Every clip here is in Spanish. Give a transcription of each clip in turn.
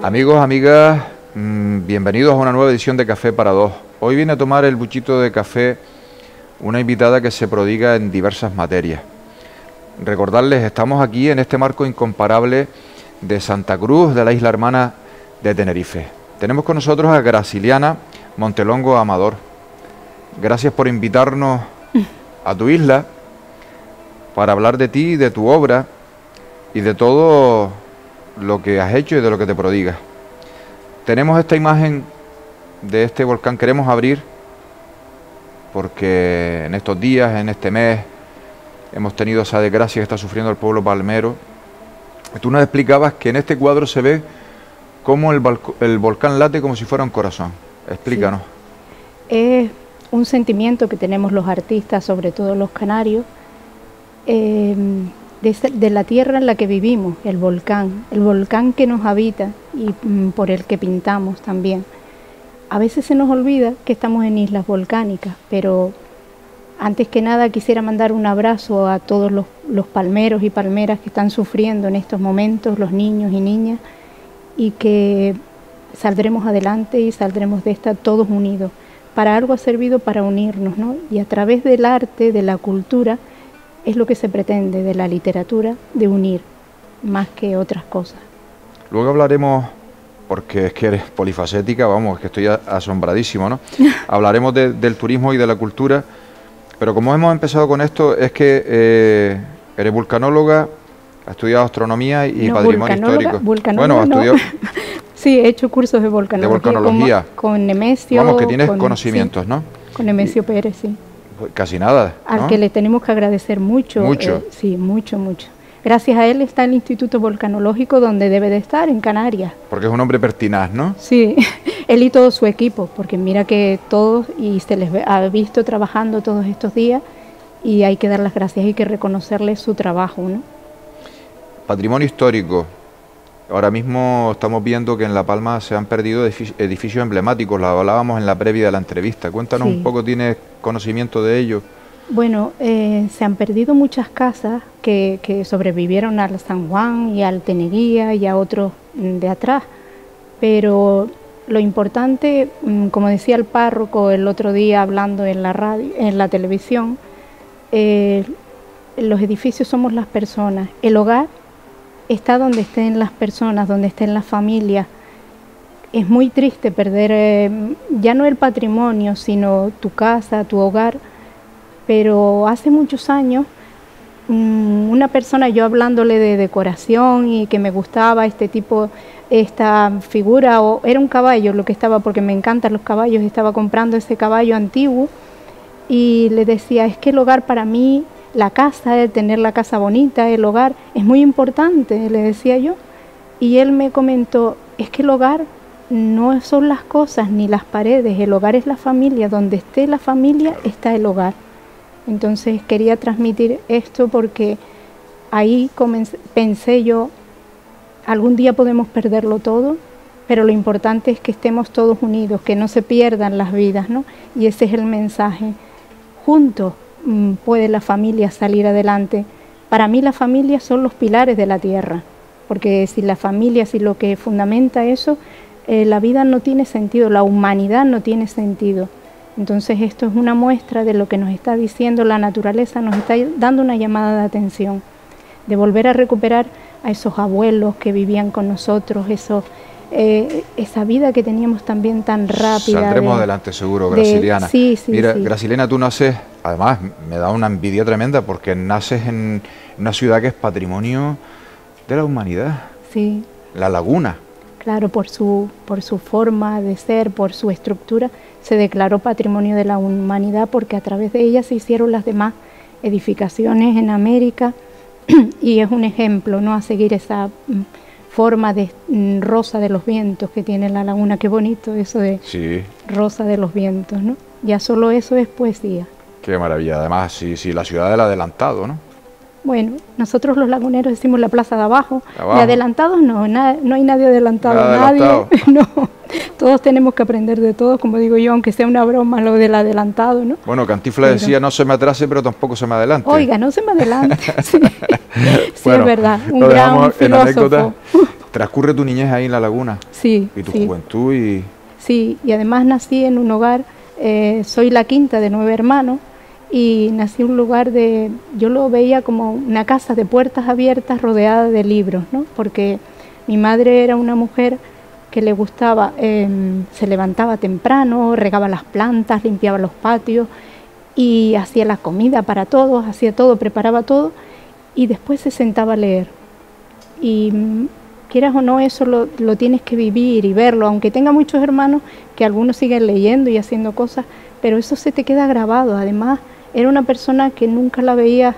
Amigos, amigas, bienvenidos a una nueva edición de Café para Dos. Hoy viene a tomar el buchito de café una invitada que se prodiga en diversas materias. Recordarles, estamos aquí en este marco incomparable de Santa Cruz, de la isla hermana de Tenerife. Tenemos con nosotros a Graciliana Montelongo Amador. Gracias por invitarnos a tu isla para hablar de ti, de tu obra y de todo lo que has hecho y de lo que te prodigas. Tenemos esta imagen de este volcán, queremos abrir porque en estos días, en este mes, hemos tenido esa desgracia que está sufriendo el pueblo palmero. Tú nos explicabas que en este cuadro se ve cómo el volcán late como si fuera un corazón. Explícanos. Sí. Es un sentimiento que tenemos los artistas, sobre todo los canarios, de la tierra en la que vivimos, el volcán que nos habita y por el que pintamos también. A veces se nos olvida que estamos en islas volcánicas, pero antes que nada quisiera mandar un abrazo a todos los palmeros y palmeras que están sufriendo en estos momentos, los niños y niñas, y que saldremos adelante y saldremos de esta todos unidos. Para algo ha servido, para unirnos, ¿no? Y a través del arte, de la cultura, es lo que se pretende, de la literatura, de unir, más que otras cosas. Luego hablaremos, porque es que eres polifacética, vamos, es que estoy asombradísimo, ¿no? Hablaremos del turismo y de la cultura, pero como hemos empezado con esto, es que eres vulcanóloga, has estudiado astronomía y patrimonio histórico. Bueno, has estudiado... Sí, he hecho cursos de volcanología. Con Nemesio. Vamos, que tienes conocimientos, sí, ¿no? Con Nemesio Pérez, sí. Casi nada, ¿no? Al que le tenemos que agradecer mucho. Mucho. Sí, mucho, mucho. Gracias a él está el Instituto Volcanológico donde debe de estar, en Canarias. Porque es un hombre pertinaz, ¿no? Sí, él y todo su equipo, porque mira que todos, y se les ha visto trabajando todos estos días, y hay que dar las gracias, hay que reconocerle su trabajo, ¿no? Patrimonio histórico. Ahora mismo estamos viendo que en La Palma se han perdido edificios emblemáticos, lo hablábamos en la previa de la entrevista. Cuéntanos un poco, ¿tienes conocimiento de ello? Bueno, se han perdido muchas casas que sobrevivieron al San Juan y al Teneguía y a otros de atrás, pero lo importante, como decía el párroco el otro día hablando en la radio, en la televisión, los edificios somos las personas, el hogar está donde estén las personas, donde estén las familias. Es muy triste perder ya no el patrimonio, sino tu casa, tu hogar. Pero hace muchos años, una persona, yo hablándole de decoración y que me gustaba esta figura, o era un caballo lo que estaba, porque me encantan los caballos, estaba comprando ese caballo antiguo y le decía, es que el hogar para mí, la casa, el tener la casa bonita, el hogar, es muy importante, le decía yo. Y él me comentó, es que el hogar no son las cosas ni las paredes, el hogar es la familia, donde esté la familia está el hogar. Entonces quería transmitir esto porque ahí pensé yo, algún día podemos perderlo todo, pero lo importante es que estemos todos unidos, que no se pierdan las vidas, ¿no? Y ese es el mensaje. Juntos puede la familia salir adelante. Para mí la familia son los pilares de la tierra, porque si la familia, si lo que fundamenta eso, la vida no tiene sentido, la humanidad no tiene sentido. Entonces esto es una muestra de lo que nos está diciendo la naturaleza, nos está dando una llamada de atención, de volver a recuperar a esos abuelos que vivían con nosotros, esa vida que teníamos también tan rápida. Saldremos adelante seguro, Graciliana. Sí. Mira, Graciliana, tú naces, además me da una envidia tremenda porque naces en una ciudad que es patrimonio de la humanidad. Sí. La Laguna. Claro, por su forma de ser, por su estructura, se declaró Patrimonio de la Humanidad porque a través de ella se hicieron las demás edificaciones en América y es un ejemplo, ¿no?, a seguir esa forma de rosa de los vientos que tiene la laguna. Qué bonito eso de rosa de los vientos, ¿no? Ya solo eso es poesía. Qué maravilla. Además, sí, la ciudad del adelantado, ¿no? Bueno, nosotros los laguneros decimos la plaza de abajo. Abajo. De adelantados no, no hay nadie adelantado, Nada adelantado. No, todos tenemos que aprender de todos, como digo yo, aunque sea una broma lo del adelantado, ¿no? Bueno, Cantinflas decía, no se me atrase, pero tampoco se me adelante. Oiga, no se me adelante. Sí, sí, Bueno, es verdad, un lo gran dejamos en anécdota. filósofo. Transcurre tu niñez ahí en la laguna. Sí, Y tu sí. juventud y... Sí, y además nací en un hogar, soy la quinta de 9 hermanos, y nací en un lugar yo lo veía como una casa de puertas abiertas rodeada de libros, ¿no? Porque mi madre era una mujer que le gustaba, se levantaba temprano, regaba las plantas, limpiaba los patios y hacía la comida para todos, hacía todo, preparaba todo y después se sentaba a leer. Y quieras o no, eso lo tienes que vivir y verlo, aunque tenga muchos hermanos que algunos siguen leyendo y haciendo cosas, pero eso se te queda grabado. Además, era una persona que nunca la veías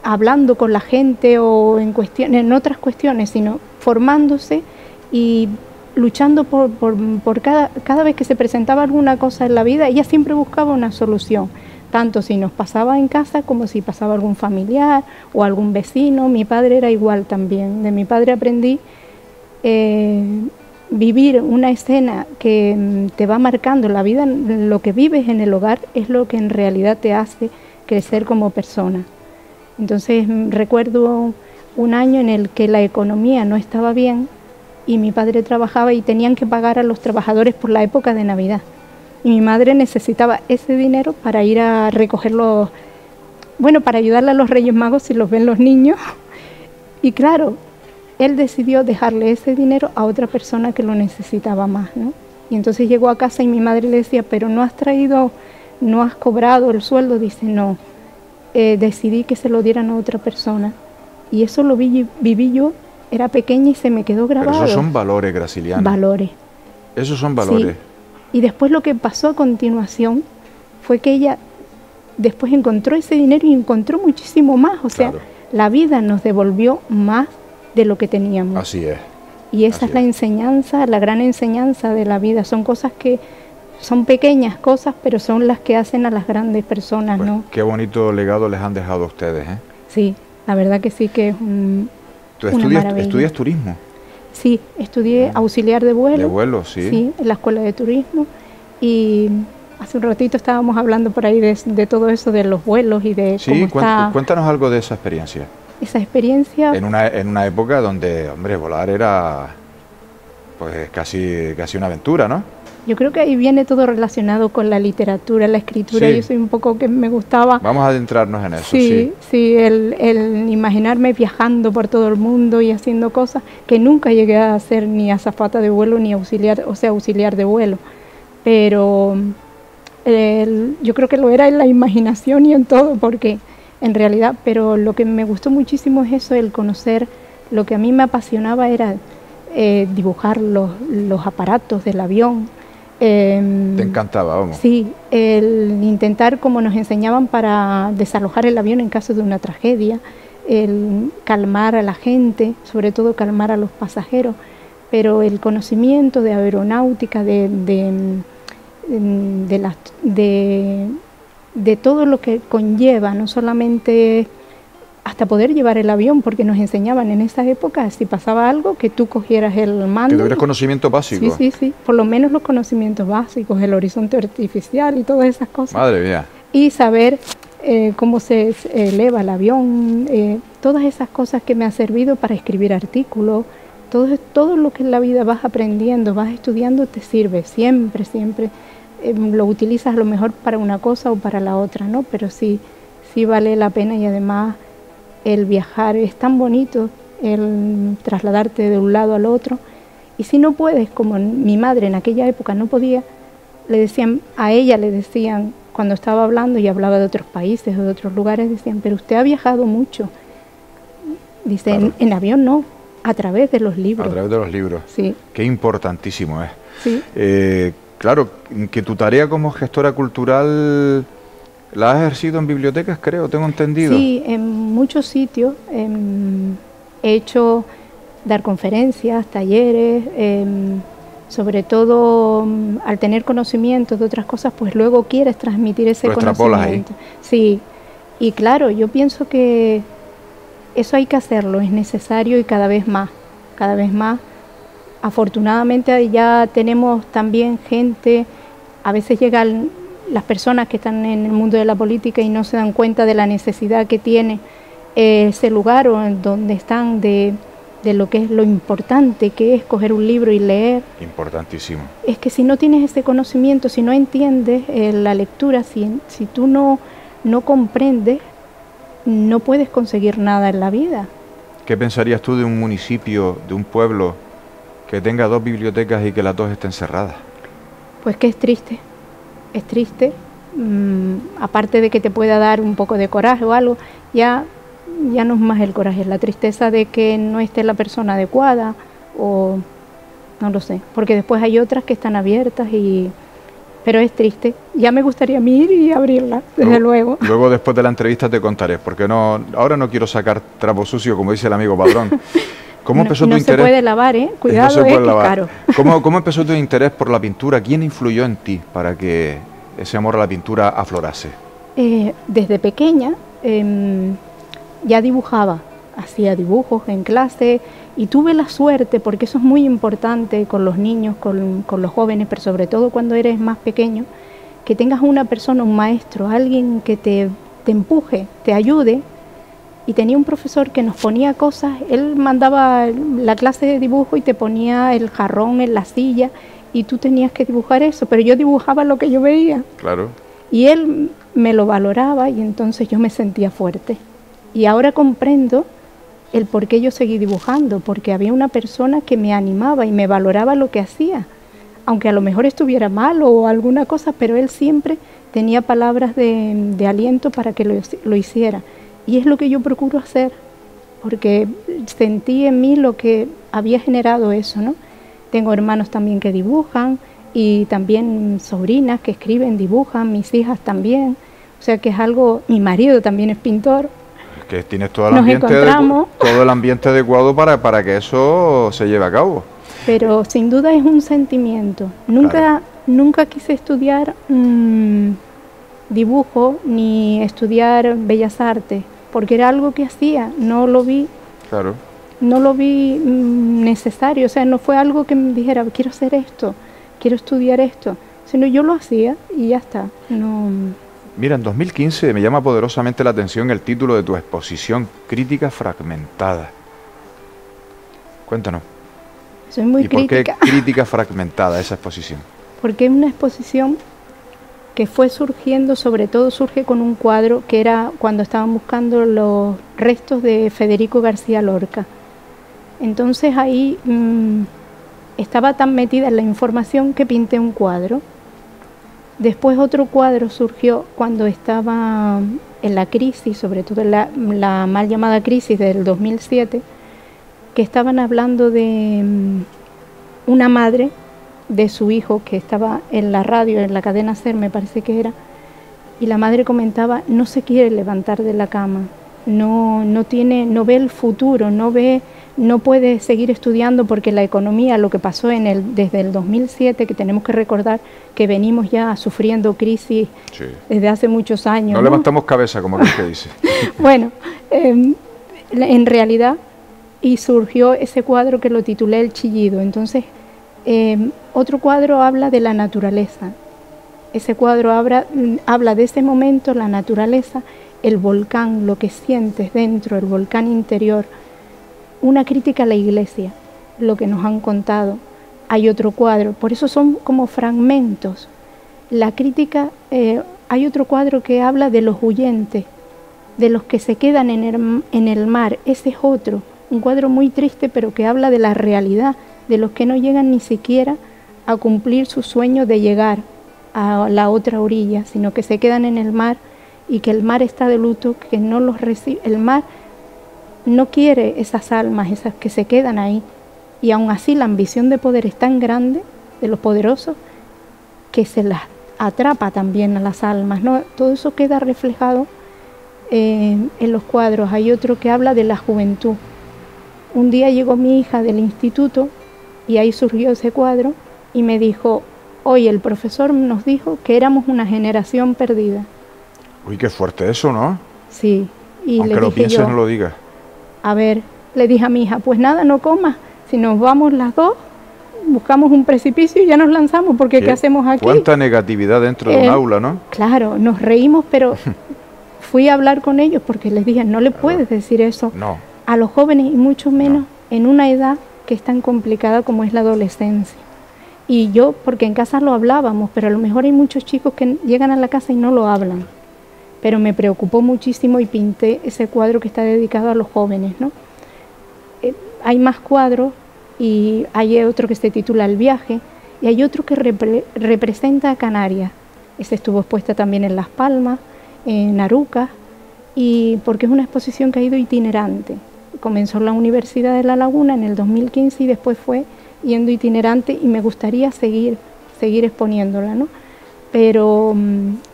hablando con la gente o en otras cuestiones, sino formándose y luchando por cada vez que se presentaba alguna cosa en la vida, ella siempre buscaba una solución, tanto si nos pasaba en casa como si pasaba algún familiar o algún vecino. Mi padre era igual también. De mi padre aprendí vivir una escena que te va marcando la vida, lo que vives en el hogar es lo que en realidad te hace crecer como persona. Entonces recuerdo un año en el que la economía no estaba bien y mi padre trabajaba y tenían que pagar a los trabajadores por la época de Navidad. Y mi madre necesitaba ese dinero para ir a recogerlos, bueno, para ayudarle a los Reyes Magos si los ven los niños. Y claro, él decidió dejarle ese dinero a otra persona que lo necesitaba más, ¿no? Y entonces llegó a casa y mi madre le decía, pero no has cobrado el sueldo. Dice, no, decidí que se lo dieran a otra persona. Y eso lo viví yo, era pequeña y se me quedó grabado. Pero esos son valores, Graciliana. Valores. Esos son valores. Sí. Y después lo que pasó a continuación fue que ella después encontró ese dinero y encontró muchísimo más. O sea, Claro. La vida nos devolvió más de lo que teníamos. Así es. Y esa es la enseñanza, la gran enseñanza de la vida. Son cosas que son pequeñas cosas, pero son las que hacen a las grandes personas, Pues, ¿no? qué bonito legado les han dejado a ustedes, ¿eh? Sí, la verdad que sí que es ¿Tú una maravilla. estudias turismo? Sí, estudié auxiliar de vuelo. De vuelo, sí. Sí, en la escuela de turismo. Y hace un ratito estábamos hablando por ahí de todo eso, de los vuelos y de cómo está Cuéntanos algo de esa experiencia. esa experiencia. En una época donde, hombre, volar era pues casi una aventura, ¿no? Yo creo que ahí viene todo relacionado con la literatura, la escritura. Sí. Yo soy un poco que me gustaba. Vamos a adentrarnos en eso, Sí, el imaginarme viajando por todo el mundo y haciendo cosas que nunca llegué a hacer ni azafata de vuelo ni auxiliar, o sea, auxiliar de vuelo. Pero yo creo que lo era en la imaginación y en todo, porque en realidad, pero lo que me gustó muchísimo es eso, el conocer. Lo que a mí me apasionaba era dibujar los aparatos del avión. Te encantaba, vamos. Sí, el intentar, como nos enseñaban, para desalojar el avión en caso de una tragedia, el calmar a la gente, sobre todo calmar a los pasajeros, pero el conocimiento de aeronáutica, de todo lo que conlleva, no solamente hasta poder llevar el avión, porque nos enseñaban en esa época, si pasaba algo, que tú cogieras el mando. Que tuvieras conocimiento básico. Sí, por lo menos los conocimientos básicos, el horizonte artificial y todas esas cosas. Madre mía. Y saber cómo se eleva el avión, todas esas cosas que me han servido para escribir artículos. Todo lo que en la vida vas aprendiendo, vas estudiando, te sirve siempre. Lo utilizas a lo mejor para una cosa o para la otra, ¿no? Pero sí vale la pena, y además el viajar es tan bonito, el trasladarte de un lado al otro. Y si no puedes, como mi madre en aquella época no podía, a ella le decían, cuando estaba hablando y hablaba de otros países o de otros lugares, decían, pero usted ha viajado mucho. Dice, claro. En avión no, a través de los libros. A través de los libros. Sí. Qué importantísimo es. Sí. Claro, que tu tarea como gestora cultural la has ejercido en bibliotecas, creo, tengo entendido. Sí, en muchos sitios he hecho dar conferencias, talleres, sobre todo al tener conocimientos de otras cosas, pues luego quieres transmitir ese conocimiento. Ahí. Sí, Y claro, yo pienso que eso hay que hacerlo, es necesario y cada vez más, cada vez más. Afortunadamente ya tenemos también gente, a veces llegan las personas que están en el mundo de la política y no se dan cuenta de la necesidad que tiene ese lugar o en donde están de lo que es lo importante que es coger un libro y leer. Importantísimo. Es que si no tienes ese conocimiento, si no entiendes la lectura, si tú no comprendes, no puedes conseguir nada en la vida. ¿Qué pensarías tú de un municipio, de un pueblo que tenga 2 bibliotecas y que las 2 estén cerradas? Pues que es triste, es triste. Aparte de que te pueda dar un poco de coraje o algo, ya no es más el coraje, es la tristeza de que no esté la persona adecuada o no lo sé, porque después hay otras que están abiertas pero es triste. Ya me gustaría ir y abrirla, desde luego. Luego después de la entrevista te contaré, porque ahora no quiero sacar trapo sucio, como dice el amigo Padrón. ¿Cómo empezó tu interés? No se puede lavar, cuidado, que es caro. ¿Cómo empezó tu interés por la pintura? ¿Quién influyó en ti para que ese amor a la pintura aflorase? Desde pequeña ya dibujaba, hacía dibujos en clase y tuve la suerte, porque eso es muy importante con los niños, con los jóvenes, pero sobre todo cuando eres más pequeño, que tengas una persona, un maestro, alguien que te empuje, te ayude. Y tenía un profesor que nos ponía cosas, él mandaba la clase de dibujo y te ponía el jarrón en la silla y tú tenías que dibujar eso, pero yo dibujaba lo que yo veía. Claro. Y él me lo valoraba y entonces yo me sentía fuerte. Y ahora comprendo el por qué yo seguí dibujando, porque había una persona que me animaba y me valoraba lo que hacía, aunque a lo mejor estuviera mal o alguna cosa, pero él siempre tenía palabras de aliento para que lo hiciera. Y es lo que yo procuro hacer, porque sentí en mí lo que había generado eso, ¿no? Tengo hermanos también que dibujan y también sobrinas que escriben, dibujan, mis hijas también. O sea que es algo, mi marido también es pintor. Que tienes todo el ambiente adecuado para que eso se lleve a cabo. Pero sin duda es un sentimiento. Nunca quise estudiar dibujo ni estudiar bellas artes, porque era algo que hacía, no lo vi. Claro. No lo vi necesario, o sea, no fue algo que me dijera, quiero hacer esto, quiero estudiar esto, sino yo lo hacía y ya está. No. Mira, en 2015 me llama poderosamente la atención el título de tu exposición, Crítica Fragmentada. Cuéntanos. Soy muy crítica. ¿Y por qué Crítica Fragmentada esa exposición? Porque es una exposición que fue surgiendo, sobre todo surge con un cuadro que era cuando estaban buscando los restos de Federico García Lorca. Entonces ahí estaba tan metida en la información que pinté un cuadro. Después otro cuadro surgió cuando estaba en la crisis, sobre todo en la mal llamada crisis del 2007, que estaban hablando de una madre de su hijo que estaba en la radio, en la cadena SER me parece que era, y la madre comentaba, no se quiere levantar de la cama, no ve el futuro, no puede seguir estudiando porque la economía, lo que pasó desde el 2007, que tenemos que recordar que venimos ya sufriendo crisis desde hace muchos años. No levantamos cabeza, como que dice. Bueno, en realidad, y surgió ese cuadro que lo titulé El Chillido. Entonces, otro cuadro habla de la naturaleza. Ese cuadro habla de ese momento, la naturaleza, el volcán, lo que sientes dentro, el volcán interior. Una crítica a la iglesia, lo que nos han contado. Hay otro cuadro, por eso son como fragmentos. La crítica, hay otro cuadro que habla de los huyentes, de los que se quedan en el mar. Ese es otro, un cuadro muy triste, pero que habla de la realidad, de los que no llegan ni siquiera a cumplir su sueño de llegar a la otra orilla, sino que se quedan en el mar y que el mar está de luto, que no los recibe. El mar no quiere esas almas, esas que se quedan ahí, y aún así la ambición de poder es tan grande de los poderosos que se las atrapa también a las almas, ¿no? Todo eso queda reflejado en los cuadros. Hay otro que habla de la juventud. Un día llegó mi hija del instituto y ahí surgió ese cuadro y me dijo, hoy el profesor nos dijo que éramos una generación perdida. Uy, qué fuerte eso, ¿no? Sí. Y aunque le lo dije pienses, yo, no lo digas. a ver, le dije a mi hija, pues nada, no comas. Si nos vamos las dos, buscamos un precipicio y ya nos lanzamos, porque ¿qué hacemos aquí? Cuánta negatividad dentro de un aula, ¿no? Claro, nos reímos, pero fui a hablar con ellos porque les dije, no le puedes decir eso a los jóvenes y mucho menos en una edad que es tan complicada como es la adolescencia. Y yo, porque en casa lo hablábamos, pero a lo mejor hay muchos chicos que llegan a la casa y no lo hablan. Pero me preocupó muchísimo y pinté ese cuadro que está dedicado a los jóvenes, ¿no? Hay más cuadros y hay otro que se titula El viaje y hay otro que representa a Canarias. Ese estuvo expuesta también en Las Palmas, en Arucas, y porque es una exposición que ha ido itinerante. Comenzó en la Universidad de La Laguna en el 2015 y después fue yendo itinerante y me gustaría seguir exponiéndola, ¿no? Pero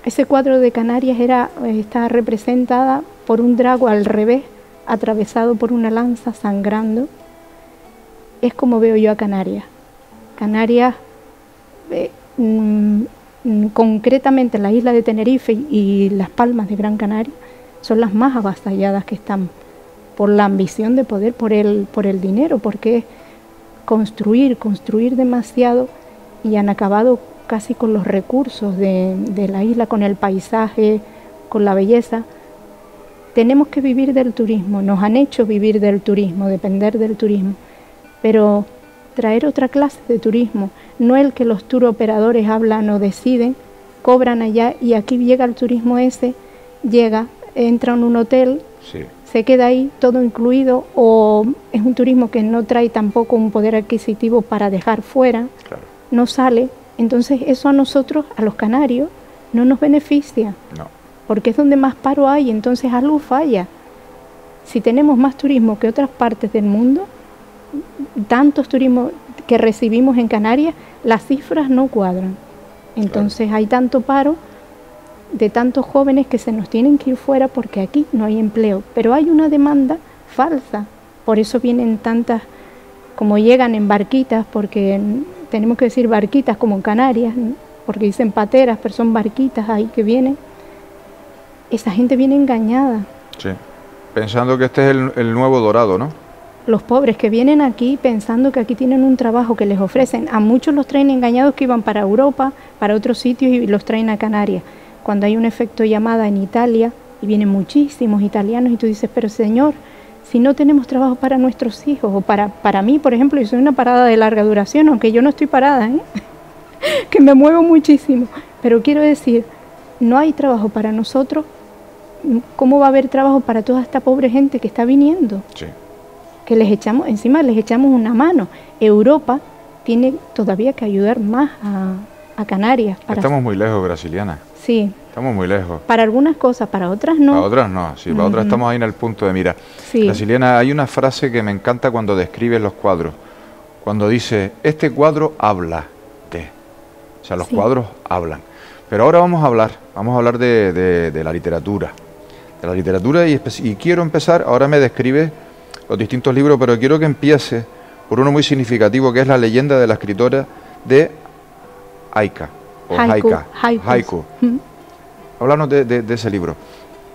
ese cuadro de Canarias está representada por un drago al revés, atravesado por una lanza sangrando. Es como veo yo a Canarias. Canarias, concretamente la isla de Tenerife y Las Palmas de Gran Canaria, son las más avasalladas que están por la ambición de poder, por el dinero, porque es construir demasiado y han acabado casi con los recursos de la isla, con el paisaje, con la belleza. Tenemos que vivir del turismo, nos han hecho vivir del turismo, depender del turismo, pero traer otra clase de turismo, no el que los tour operadores hablan o deciden, cobran allá y aquí llega el turismo ese, entra en un hotel, se queda ahí todo incluido, o es un turismo que no trae tampoco un poder adquisitivo para dejar fuera, no sale. Entonces eso a nosotros, a los canarios, no nos beneficia, porque es donde más paro hay, entonces algo falla. Si tenemos más turismo que otras partes del mundo, tantos turismos que recibimos en Canarias, las cifras no cuadran. Entonces hay tanto paro de tantos jóvenes que se nos tienen que ir fuera porque aquí no hay empleo, pero hay una demanda falsa, por eso vienen tantas, como llegan en barquitas, porque tenemos que decir barquitas como en Canarias, porque dicen pateras, pero son barquitas ahí que vienen. Esa gente viene engañada. Sí, pensando que este es el nuevo Dorado, ¿no? Los pobres que vienen aquí pensando que aquí tienen un trabajo que les ofrecen. A muchos los traen engañados que iban para Europa, para otros sitios y los traen a Canarias. Cuando hay un efecto llamada en Italia y vienen muchísimos italianos y tú dices, pero señor, si no tenemos trabajo para nuestros hijos o para mí, por ejemplo, yo soy una parada de larga duración, aunque yo no estoy parada, que me muevo muchísimo, pero quiero decir, no hay trabajo para nosotros, ¿cómo va a haber trabajo para toda esta pobre gente que está viniendo? Sí. Que les echamos una mano. Europa tiene todavía que ayudar más a Canarias. Estamos muy lejos, brasiliana. Sí. Estamos muy lejos. Para algunas cosas, para otras no. Para otras no, sí, para otras estamos ahí en el punto de mira. Sí. Brasiliana, hay una frase que me encanta cuando describes los cuadros. Cuando dice, este cuadro habla de. O sea, los cuadros hablan. Pero ahora vamos a hablar de la literatura. De la literatura y quiero empezar, ahora me describes los distintos libros, pero quiero que empiece por uno muy significativo, que es la leyenda de la escritora de Aika, o Haiku. Háblanos de ese libro.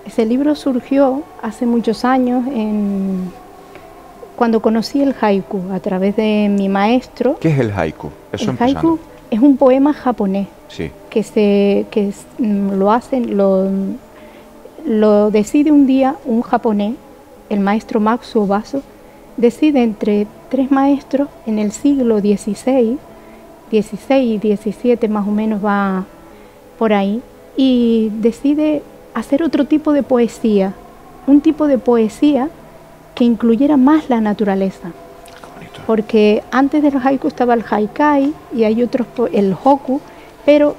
Ese libro surgió hace muchos años cuando conocí el haiku a través de mi maestro. ¿Qué es el haiku? Eso el haiku es un poema japonés que lo decide un día un japonés, el maestro Matsuo Baso, decide entre tres maestros en el siglo XVI y XVII más o menos va por ahí, y decide hacer otro tipo de poesía, un tipo de poesía que incluyera más la naturaleza. Porque antes de los haiku estaba el haikai y hay otros, el hoku, pero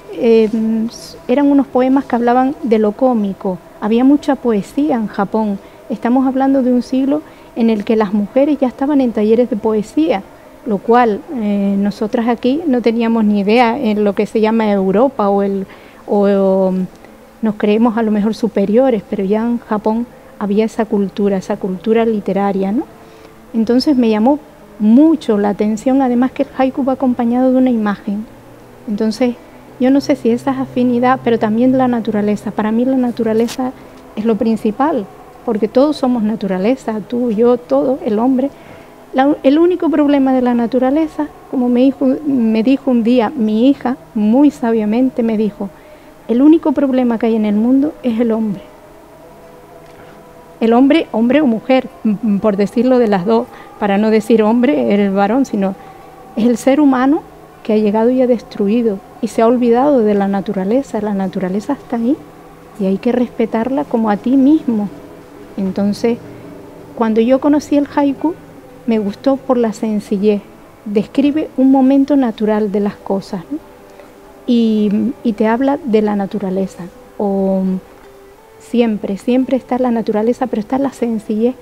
eran unos poemas que hablaban de lo cómico. Había mucha poesía en Japón. Estamos hablando de un siglo en el que las mujeres ya estaban en talleres de poesía, lo cual nosotras aquí no teníamos ni idea en lo que se llama Europa o nos creemos a lo mejor superiores, pero ya en Japón había esa cultura literaria, ¿no? Entonces me llamó mucho la atención, además que el haiku va acompañado de una imagen. Entonces yo no sé si esa es afinidad, pero también la naturaleza. Para mí la naturaleza es lo principal, porque todos somos naturaleza, tú, yo, todo, el hombre. El único problema de la naturaleza, como me dijo un día mi hija, muy sabiamente me dijo, el único problema que hay en el mundo es el hombre. El hombre, hombre o mujer, por decirlo de las dos, para no decir hombre, el varón, sino es el ser humano que ha llegado y ha destruido y se ha olvidado de la naturaleza. La naturaleza está ahí y hay que respetarla como a ti mismo. Entonces, cuando yo conocí el haiku, me gustó por la sencillez. Describe un momento natural de las cosas, ¿no? Y te habla de la naturaleza. O siempre está la naturaleza, pero está la sencillez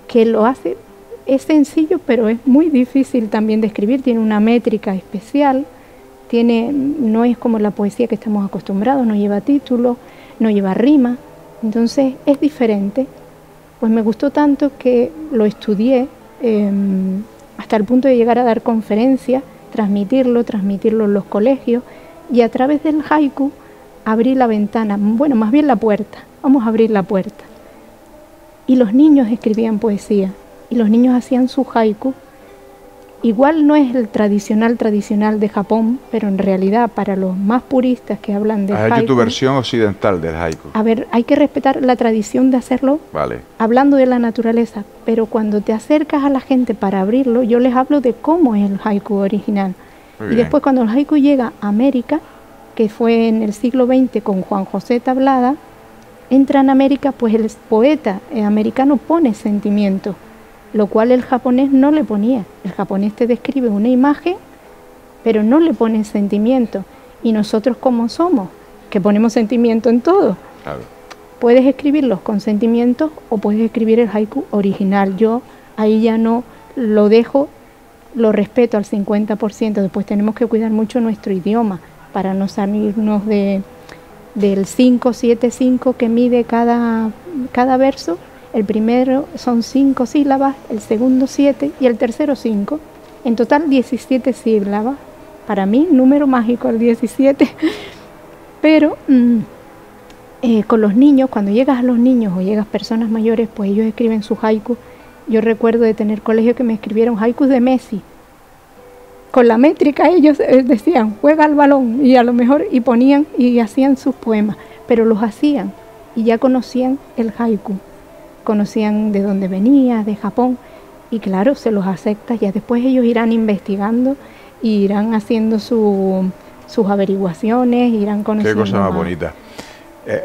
que lo hace. Es sencillo, pero es muy difícil también de escribir. Tiene una métrica especial. No es como la poesía que estamos acostumbrados, no lleva título, no lleva rima. Entonces es diferente. Pues me gustó tanto que lo estudié hasta el punto de llegar a dar conferencias, transmitirlo en los colegios, y a través del haiku abrí la ventana, bueno, más bien la puerta, vamos a abrir la puerta. Y los niños escribían poesía, y los niños hacían su haiku. Igual no es el tradicional de Japón, pero en realidad para los más puristas que hablan de haiku... Hay tu versión occidental del haiku. A ver, hay que respetar la tradición de hacerlo, vale, hablando de la naturaleza, pero cuando te acercas a la gente para abrirlo, yo les hablo de cómo es el haiku original. Y después cuando el haiku llega a América, que fue en el siglo XX con Juan José Tablada, entra en América, pues el poeta americano pone sentimiento, lo cual el japonés no le ponía. El japonés te describe una imagen, pero no le pone sentimiento. Y nosotros, como somos, que ponemos sentimiento en todo. Claro. Puedes escribirlos con sentimientos o puedes escribir el haiku original. Yo ahí ya no lo dejo, lo respeto al 50%. Después tenemos que cuidar mucho nuestro idioma para no salirnos del 5, 7, 5 que mide cada verso. El primero son 5 sílabas, el segundo 7 y el tercero 5. En total 17 sílabas. Para mí, número mágico el 17. Pero con los niños, cuando llegas a los niños o llegas personas mayores, pues ellos escriben su haiku. Yo recuerdo de tener colegios que me escribieron haikus de Messi. Con la métrica ellos decían, juega al balón, y a lo mejor y ponían y hacían sus poemas, pero los hacían y ya conocían el haiku. Conocían de dónde venía, de Japón, y claro, se los acepta. Ya después ellos irán investigando y irán haciendo sus averiguaciones, irán conociendo. Qué cosa más bonita.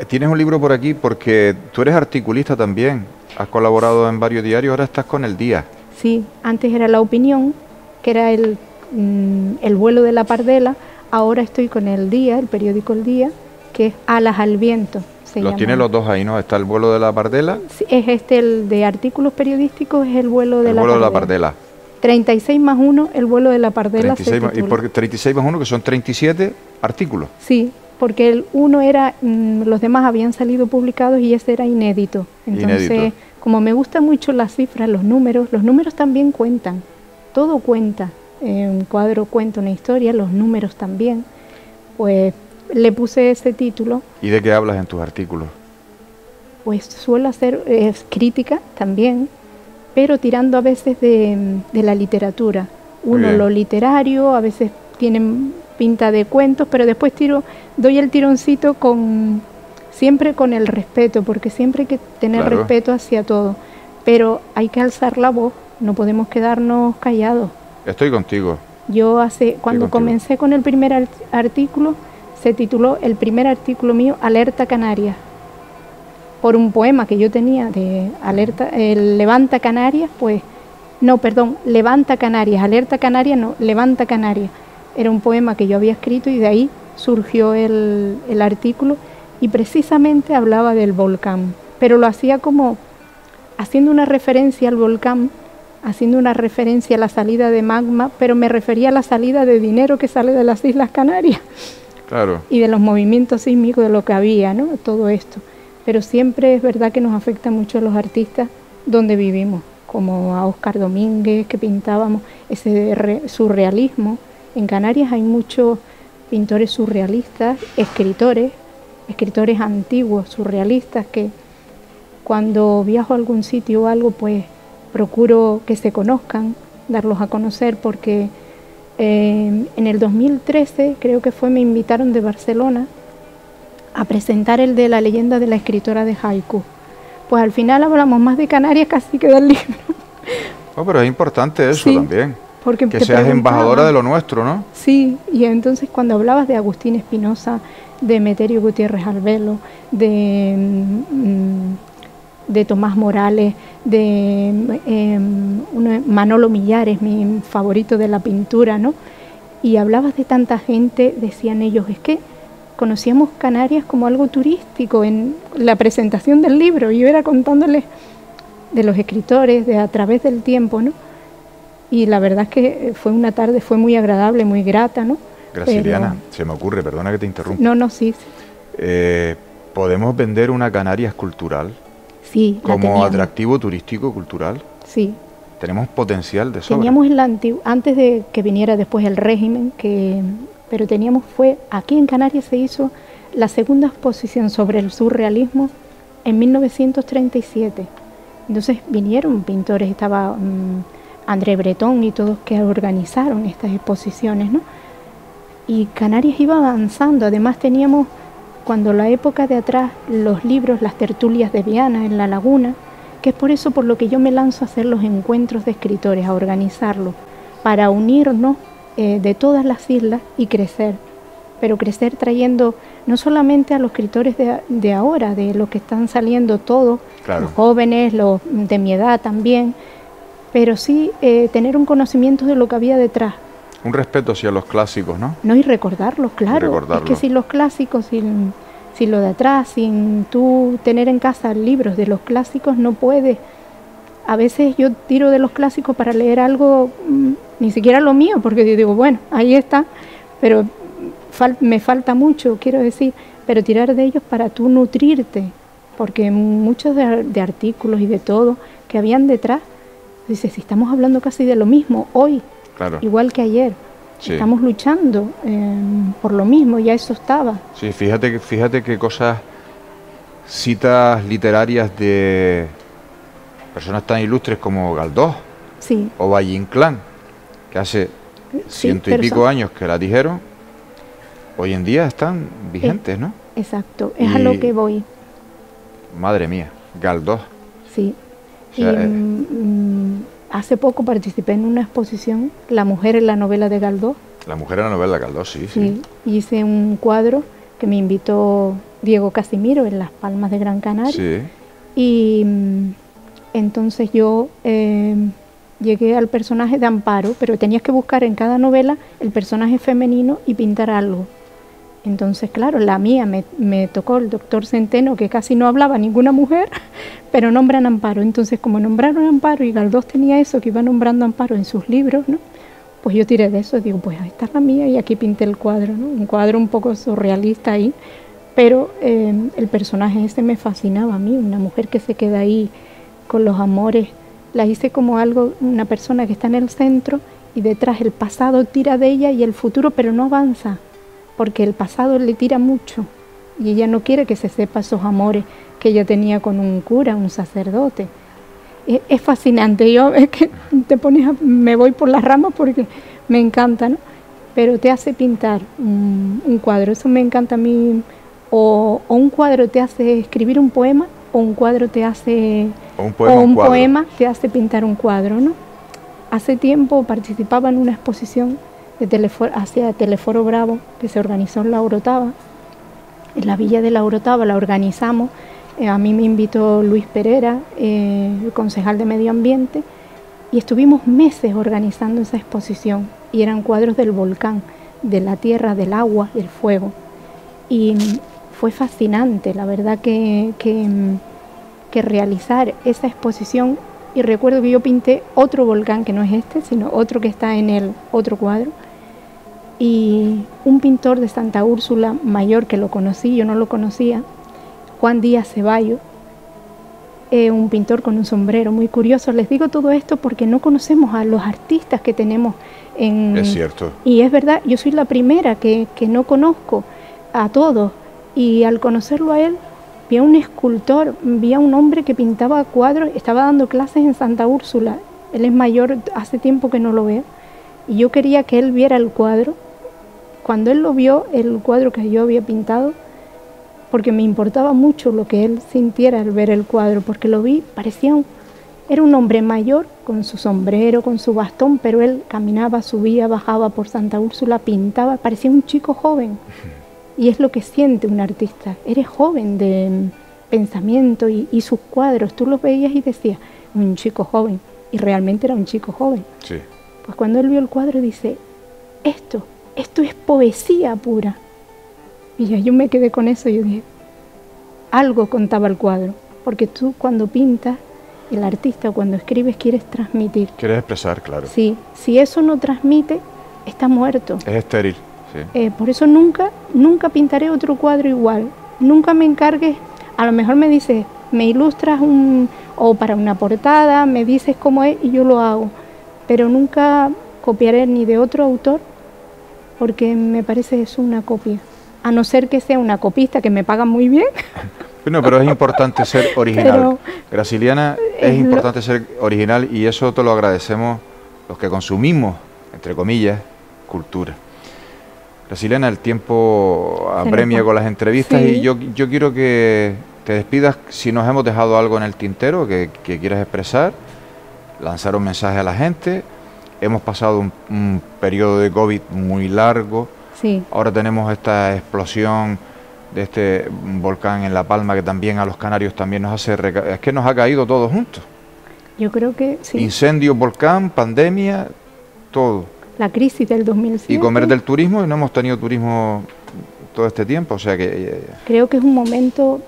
Tienes un libro por aquí porque tú eres articulista también, has colaborado en varios diarios, ahora estás con El Día. Sí, antes era La Opinión, que era el vuelo de la pardela, ahora estoy con El Día, el periódico El Día, que es Alas al Viento. Los tiene los dos ahí, ¿no? Está El vuelo de la pardela. Sí, es el de artículos periodísticos, es El vuelo de la pardela. El vuelo de la pardela. 36 más 1, El vuelo de la pardela. 36 ¿Y por qué 36 más 1, que son 37 artículos? Sí, porque el uno era, los demás habían salido publicados y ese era inédito. Entonces, como me gustan mucho las cifras, los números también cuentan. Todo cuenta. Un cuadro cuenta una historia, los números también. Pues le puse ese título. ¿Y de qué hablas en tus artículos? Pues suelo hacer crítica también, pero tirando a veces de la literatura. Uno lo literario, a veces tienen pinta de cuentos, pero después doy el tironcito siempre con el respeto, porque siempre hay que tener respeto hacia todo. Pero hay que alzar la voz, no podemos quedarnos callados. Estoy contigo. Yo cuando comencé con el primer artículo, se tituló el primer artículo mío Alerta Canarias, por un poema que yo tenía de alerta, Levanta Canarias, Levanta Canarias, Alerta Canarias, no, Levanta Canarias. Era un poema que yo había escrito y de ahí surgió el artículo y precisamente hablaba del volcán, pero lo hacía como haciendo una referencia al volcán, haciendo una referencia a la salida de magma, pero me refería a la salida de dinero que sale de las Islas Canarias. Claro. Y de los movimientos sísmicos, de lo que había, ¿no? Todo esto. Pero siempre es verdad que nos afecta mucho a los artistas donde vivimos, como a Óscar Domínguez, que pintábamos ese surrealismo. En Canarias hay muchos pintores surrealistas, escritores, escritores antiguos, surrealistas, que cuando viajo a algún sitio o algo, pues procuro que se conozcan, darlos a conocer, porque en el 2013, creo que fue, me invitaron de Barcelona a presentar el de la leyenda de la escritora de haiku. Pues al final hablamos más de Canarias casi que del libro. Oh, pero es importante eso, sí, también, porque que seas embajadora de lo nuestro, ¿no? Sí, y entonces cuando hablabas de Agustín Espinosa, de Emeterio Gutiérrez Albelo, de Tomás Morales, de Manolo Millares, mi favorito de la pintura, ¿no? Y hablabas de tanta gente, decían ellos, es que conocíamos Canarias como algo turístico en la presentación del libro. Yo era contándoles de los escritores, de a través del tiempo, ¿no? Y la verdad es que fue una tarde, fue muy agradable, muy grata, ¿no? Graciliana, se me ocurre, perdona que te interrumpa. No, sí. ¿Podemos vender una Canarias cultural? Sí, como atractivo turístico cultural. Sí. Tenemos potencial de sobra. Teníamos antes de que viniera después el régimen, pero fue aquí en Canarias se hizo la segunda exposición sobre el surrealismo en 1937. Entonces vinieron pintores, estaba André Breton y todos que organizaron estas exposiciones, ¿no? Y Canarias iba avanzando. Además teníamos, cuando la época de atrás, los libros, las tertulias de Viana en La Laguna, que es por eso por lo que yo me lanzo a hacer los encuentros de escritores, a organizarlos, para unirnos de todas las islas y crecer, pero crecer trayendo no solamente a los escritores de ahora, de los que están saliendo todos, claro, los jóvenes, los de mi edad también, pero sí tener un conocimiento de lo que había detrás. Un respeto hacia los clásicos, ¿no? No, y recordarlos, claro. Es que sin los clásicos, sin lo de atrás, sin tú tener en casa libros de los clásicos, no puedes. A veces yo tiro de los clásicos para leer algo, ni siquiera lo mío, porque yo digo, bueno, ahí está, pero me falta mucho, quiero decir, pero tirar de ellos para tú nutrirte, porque muchos de artículos y de todo que habían detrás, dices, si estamos hablando casi de lo mismo hoy, claro, igual que ayer, sí, estamos luchando por lo mismo, ya eso estaba. Sí, fíjate qué cosas, citas literarias de personas tan ilustres como Galdós, sí, o Valle Inclán, que hace ciento y pico años que la dijeron, hoy en día están vigentes, ¿no? Exacto, es a lo que voy. Madre mía, Galdós. Sí, o sea, hace poco participé en una exposición, La mujer en la novela de Galdós. La mujer en la novela de Galdós, sí. Sí, hice un cuadro que me invitó Diego Casimiro en Las Palmas de Gran Canaria. Sí. Y entonces yo llegué al personaje de Amparo, pero tenías que buscar en cada novela el personaje femenino y pintar algo. Entonces, claro, la mía me tocó el doctor Centeno, que casi no hablaba ninguna mujer, pero nombran Amparo. Entonces, como nombraron Amparo y Galdós tenía eso, que iba nombrando Amparo en sus libros, ¿no? Pues yo tiré de eso y digo, pues esta es la mía, y aquí pinté el cuadro, ¿no? Un cuadro un poco surrealista ahí, pero el personaje ese me fascinaba a mí, una mujer que se queda ahí con los amores. La hice como algo, una persona que está en el centro y detrás el pasado tira de ella y el futuro, pero no avanza, porque el pasado le tira mucho y ella no quiere que se sepa esos amores que ella tenía con un cura, un sacerdote. Es fascinante, yo es que me voy por las ramas porque me encanta, ¿no? Pero te hace pintar un cuadro, eso me encanta a mí, o un cuadro te hace escribir un poema, o un cuadro te hace, un poema te hace pintar un cuadro, ¿no? Hace tiempo participaba en una exposición hacia Teleforo Bravo, que se organizó en La Orotava, en la villa de La Orotava, la organizamos. A mí me invitó Luis Pereira, el concejal de Medio Ambiente, y estuvimos meses organizando esa exposición, y eran cuadros del volcán, de la tierra, del agua, del fuego, y fue fascinante, la verdad que realizar esa exposición. Y recuerdo que yo pinté otro volcán, que no es este, sino otro que está en el otro cuadro, y un pintor de Santa Úrsula mayor, que lo conocí, yo no lo conocía, Juan Díaz Ceballos, un pintor con un sombrero muy curioso. Les digo todo esto porque no conocemos a los artistas que tenemos en... Es cierto. Y es verdad, yo soy la primera que no conozco a todos. Y al conocerlo a él, vi a un escultor, vi a un hombre que pintaba cuadros, estaba dando clases en Santa Úrsula. Él es mayor, hace tiempo que no lo veo. Y yo quería que él viera el cuadro. Cuando él lo vio, el cuadro que yo había pintado, porque me importaba mucho lo que él sintiera al ver el cuadro, porque lo vi, era un hombre mayor, con su sombrero, con su bastón, pero él caminaba, subía, bajaba por Santa Úrsula, pintaba, parecía un chico joven. Y es lo que siente un artista. Eres joven de pensamiento y sus cuadros, tú los veías y decías, un chico joven. Y realmente era un chico joven. Sí. Pues cuando él vio el cuadro dice, esto es poesía pura. Y ya yo me quedé con eso, yo dije, algo contaba el cuadro. Porque tú cuando pintas, el artista cuando escribes quieres transmitir. Quieres expresar, claro. Sí, si eso no transmite, está muerto. Es estéril, sí. Por eso nunca pintaré otro cuadro igual. Nunca me encargues, a lo mejor me dices, me ilustras o para una portada, me dices cómo es y yo lo hago. Pero nunca copiaré ni de otro autor porque me parece eso una copia. A no ser que sea una copista que me paga muy bien. Bueno, pero es importante ser original. Graciliana, es importante ser original y eso te lo agradecemos los que consumimos, entre comillas, cultura. Graciliana, el tiempo apremia con las entrevistas, sí. Y yo quiero que te despidas si nos hemos dejado algo en el tintero que quieras expresar, lanzar un mensaje a la gente. Hemos pasado un periodo de COVID muy largo. Sí. Ahora tenemos esta explosión de este volcán en La Palma que también a los canarios también nos hace... Es que nos ha caído todo junto. Yo creo que sí. Incendio, volcán, pandemia, todo. La crisis del 2007. Y comer del turismo, y no hemos tenido turismo todo este tiempo, o sea que... Creo que es un momento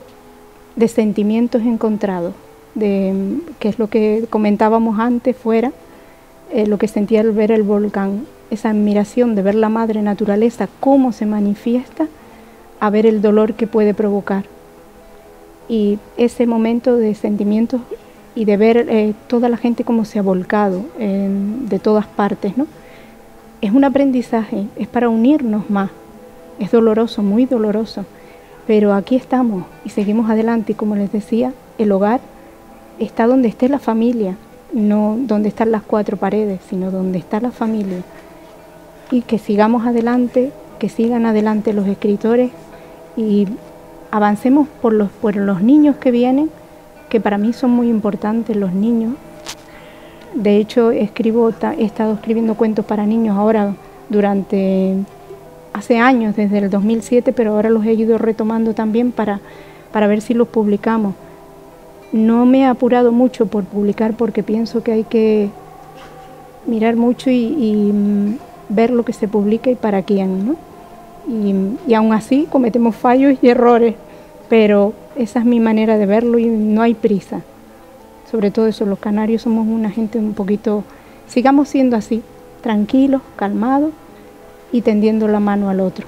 de sentimientos encontrados, que es lo que comentábamos antes fuera, lo que sentía al ver el volcán, esa admiración de ver la madre naturaleza, cómo se manifiesta, a ver el dolor que puede provocar. Y ese momento de sentimientos y de ver toda la gente cómo se ha volcado de todas partes, ¿no? Es un aprendizaje, es para unirnos más. Es doloroso, muy doloroso, pero aquí estamos y seguimos adelante. Y como les decía, el hogar está donde esté la familia, no donde están las cuatro paredes, sino donde está la familia. Y que sigamos adelante, que sigan adelante los escritores y avancemos por los niños que vienen, que para mí son muy importantes los niños. De hecho, he estado escribiendo cuentos para niños ahora hace años, desde el 2007, pero ahora los he ido retomando también para ver si los publicamos. No me he apurado mucho por publicar porque pienso que hay que mirar mucho y ver lo que se publica y para quién, ¿no? Y aún así cometemos fallos y errores, pero esa es mi manera de verlo y no hay prisa. Sobre todo eso, los canarios somos una gente un poquito... Sigamos siendo así, tranquilos, calmados y tendiendo la mano al otro.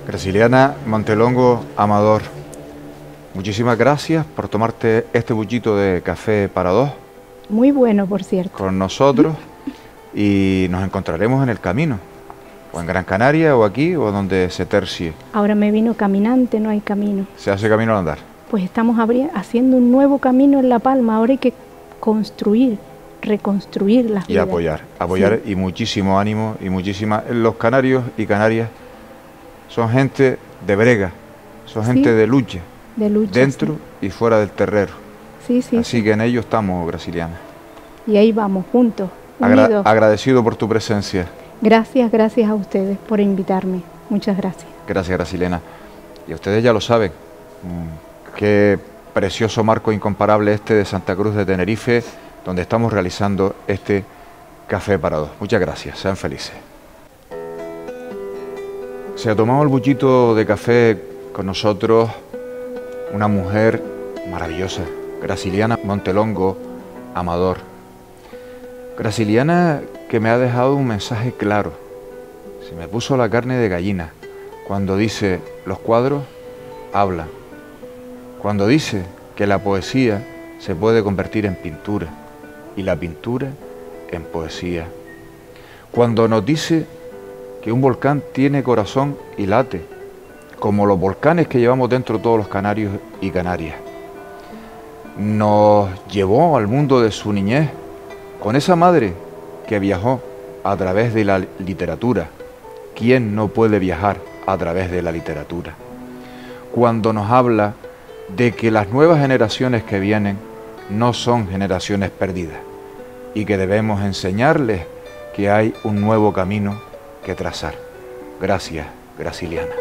Graciliana Montelongo Amador, muchísimas gracias por tomarte este buchito de café para dos. Muy bueno, por cierto. Con nosotros y nos encontraremos en el camino, o en Gran Canaria, o aquí, o donde se tercie. Ahora me vino caminante, no hay camino. ¿Se hace camino al andar? Pues estamos haciendo un nuevo camino en La Palma. Ahora hay que construir, reconstruir las vidas. Y apoyar sí. Y muchísimo ánimo y muchísima... Los canarios y canarias son gente de brega, son gente sí, de lucha dentro sí. Y fuera del terrero. Sí, sí. Así que en ello estamos, Graciliana. Y ahí vamos, juntos, unidos. Agradecido por tu presencia. Gracias a ustedes por invitarme. Muchas gracias. Gracias, Graciliana. Y ustedes ya lo saben. Qué precioso marco incomparable este de Santa Cruz de Tenerife, donde estamos realizando este café para dos. Muchas gracias, sean felices. Se ha tomado el buchito de café con nosotros una mujer maravillosa, Graciliana Montelongo Amador. Graciliana que me ha dejado un mensaje claro. Se me puso la carne de gallina cuando dice, los cuadros hablan. Cuando dice que la poesía se puede convertir en pintura y la pintura en poesía. Cuando nos dice que un volcán tiene corazón y late, como los volcanes que llevamos dentro todos los canarios y canarias. Nos llevó al mundo de su niñez con esa madre que viajó a través de la literatura. ¿Quién no puede viajar a través de la literatura? Cuando nos habla de que las nuevas generaciones que vienen no son generaciones perdidas y que debemos enseñarles que hay un nuevo camino que trazar. Gracias, Graciliana.